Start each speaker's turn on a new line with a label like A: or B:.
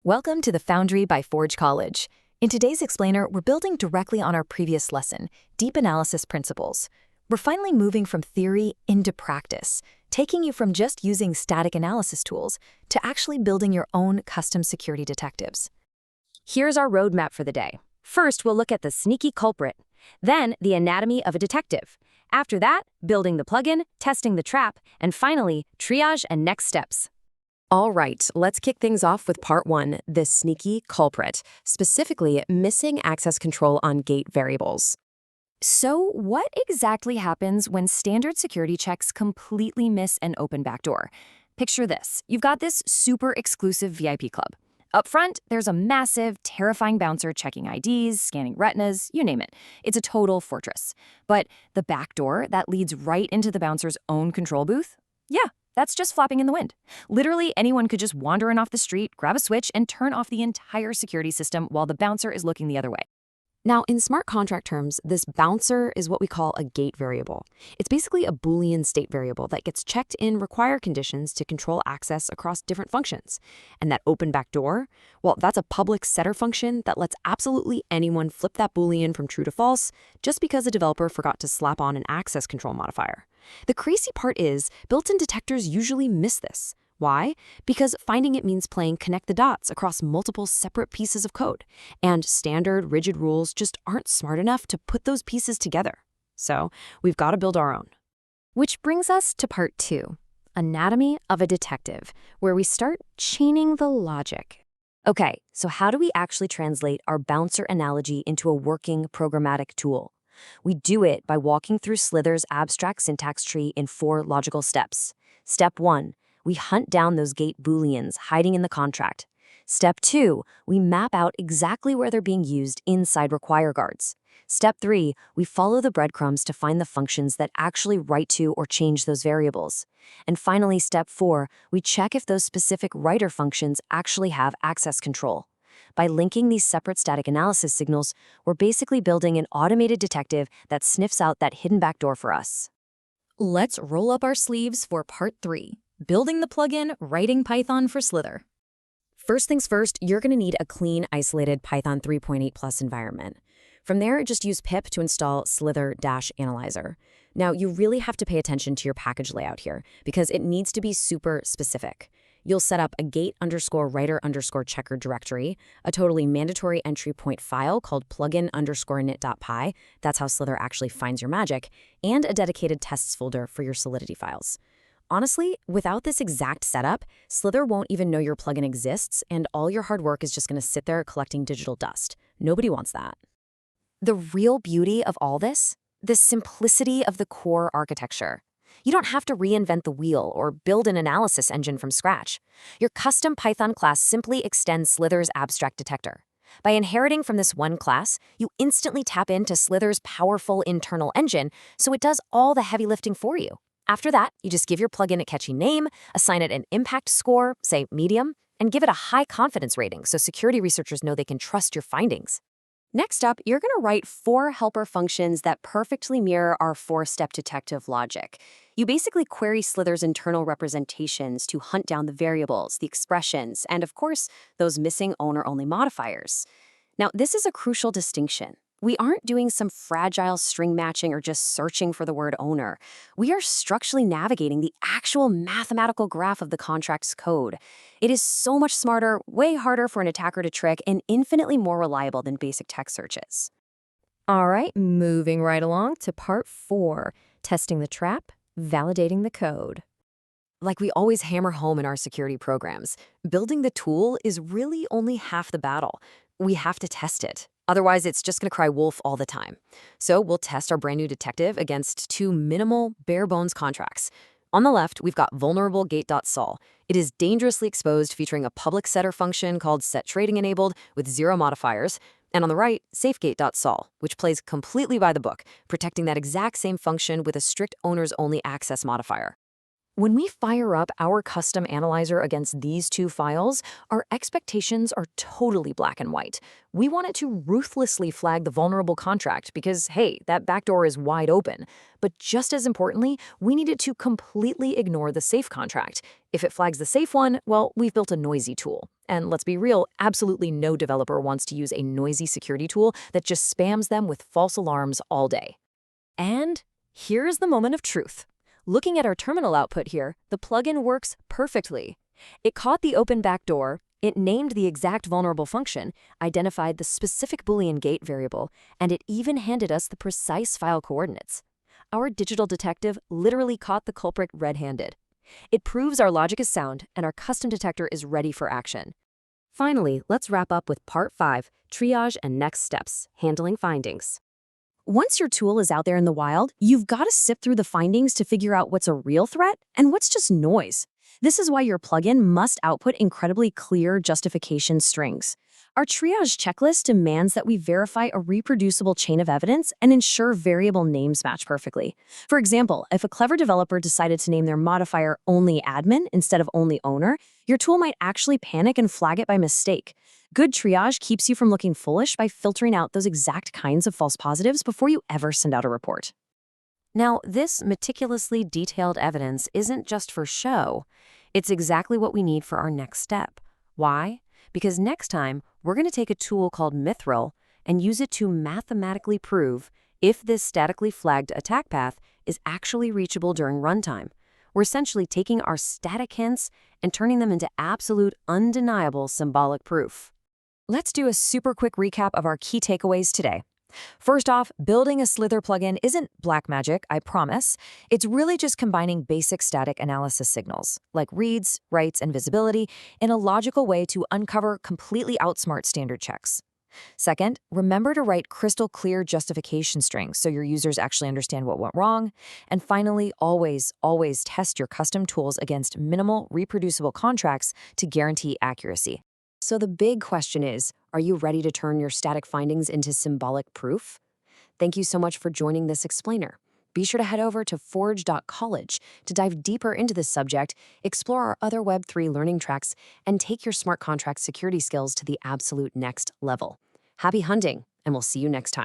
A: Welcome to the Foundry by Forge College. In today's explainer, we're building directly on our previous lesson, deep analysis principles. We're finally moving from theory into practice, taking you from just using static analysis tools to actually building your own custom security detectives.
B: Here's our roadmap for the day. First, we'll look at the sneaky culprit, then the anatomy of a detective. After that, building the plugin, testing the trap, and finally, triage and next steps. All right, let's kick things off with part one, the sneaky culprit, specifically missing access control on gate variables. So what exactly happens when standard security checks completely miss an open backdoor? Picture this. You've got this super exclusive VIP club. Up front, there's a massive, terrifying bouncer checking IDs, scanning retinas, you name it. It's a total fortress. But the back door that leads right into the bouncer's own control booth? Yeah, that's just flapping in the wind. Literally, anyone could just wander in off the street, grab a switch, and turn off the entire security system while the bouncer is looking the other way. Now, in smart contract terms, this bouncer is what we call a gate variable. It's basically a boolean state variable that gets checked in required conditions to control access across different functions. And that open backdoor, well, that's a public setter function that lets absolutely anyone flip that boolean from true to false just because a developer forgot to slap on an access control modifier. The crazy part is, built-in detectors usually miss this. Why? Because finding it means playing connect the dots across multiple separate pieces of code, and standard, rigid rules just aren't smart enough to put those pieces together. So we've got to build our own. Which brings us to part two, anatomy of a detective, where we start chaining the logic. Okay, so how do we actually translate our bouncer analogy into a working programmatic tool? We do it by walking through Slither's abstract syntax tree in 4 logical steps. Step 1. We hunt down those gate booleans hiding in the contract. Step 2, we map out exactly where they're being used inside require guards. Step 3, we follow the breadcrumbs to find the functions that actually write to or change those variables. And finally, step 4, we check if those specific writer functions actually have access control. By linking these separate static analysis signals, we're basically building an automated detective that sniffs out that hidden backdoor for us. Let's roll up our sleeves for part 3. Building the plugin, writing Python for Slither. First things first, you're going to need a clean, isolated Python 3.8 plus environment. From there, just use pip to install slither-analyzer. Now, you really have to pay attention to your package layout here, because it needs to be super specific. You'll set up a gate_writer_checker directory, a totally mandatory entry point file called plugin_init.py, that's how Slither actually finds your magic, and a dedicated tests folder for your Solidity files. Honestly, without this exact setup, Slither won't even know your plugin exists, and all your hard work is just going to sit there collecting digital dust. Nobody wants that. The real beauty of all this? The simplicity of the core architecture. You don't have to reinvent the wheel or build an analysis engine from scratch. Your custom Python class simply extends Slither's abstract detector. By inheriting from this one class, you instantly tap into Slither's powerful internal engine, so it does all the heavy lifting for you. After that, you just give your plugin a catchy name, assign it an impact score, say medium, and give it a high confidence rating so security researchers know they can trust your findings. Next up, you're going to write 4 helper functions that perfectly mirror our 4-step detective logic. You basically query Slither's internal representations to hunt down the variables, the expressions, and of course, those missing owner-only modifiers. Now, this is a crucial distinction. We aren't doing some fragile string matching or just searching for the word owner. We are structurally navigating the actual mathematical graph of the contract's code. It is so much smarter, way harder for an attacker to trick, and infinitely more reliable than basic text searches. All right, moving right along to part 4, testing the trap, validating the code. Like we always hammer home in our security programs, building the tool is really only half the battle. We have to test it. Otherwise, it's just going to cry wolf all the time. So we'll test our brand new detective against 2 minimal, bare-bones contracts. On the left, we've got vulnerable gate.sol. It is dangerously exposed, featuring a public setter function called setTradingEnabled with 0 modifiers. And on the right, safegate.sol, which plays completely by the book, protecting that exact same function with a strict owners-only access modifier.
A: When we fire up our custom analyzer against these two files, our expectations are totally black and white. We want it to ruthlessly flag the vulnerable contract because, hey, that backdoor is wide open. But just as importantly, we need it to completely ignore the safe contract. If it flags the safe one, well, we've built a noisy tool. And let's be real, absolutely no developer wants to use a noisy security tool that just spams them with false alarms all day.
B: And here's the moment of truth. Looking at our terminal output here, the plugin works perfectly. It caught the open backdoor, it named the exact vulnerable function, identified the specific boolean gate variable, and it even handed us the precise file coordinates. Our digital detective literally caught the culprit red-handed. It proves our logic is sound and our custom detector is ready for action. Finally, let's wrap up with Part 5, Triage and Next Steps, Handling Findings.
A: Once your tool is out there in the wild, you've got to sift through the findings to figure out what's a real threat and what's just noise. This is why your plugin must output incredibly clear justification strings. Our triage checklist demands that we verify a reproducible chain of evidence and ensure variable names match perfectly. For example, if a clever developer decided to name their modifier only admin instead of only owner, your tool might actually panic and flag it by mistake. Good triage keeps you from looking foolish by filtering out those exact kinds of false positives before you ever send out a report.
B: Now, this meticulously detailed evidence isn't just for show. It's exactly what we need for our next step. Why? Because next time, we're going to take a tool called Mithril and use it to mathematically prove if this statically flagged attack path is actually reachable during runtime. We're essentially taking our static hints and turning them into absolute, undeniable symbolic proof.
A: Let's do a super quick recap of our key takeaways today. First off, building a Slither plugin isn't black magic, I promise. It's really just combining basic static analysis signals, like reads, writes, and visibility, in a logical way to uncover completely outsmart standard checks. Second, remember to write crystal clear justification strings so your users actually understand what went wrong. And finally, always test your custom tools against minimal, reproducible contracts to guarantee accuracy. So the big question is, are you ready to turn your static findings into symbolic proof? Thank you so much for joining this explainer. Be sure to head over to forge.college to dive deeper into this subject, explore our other Web3 learning tracks, and take your smart contract security skills to the absolute next level. Happy hunting, and we'll see you next time.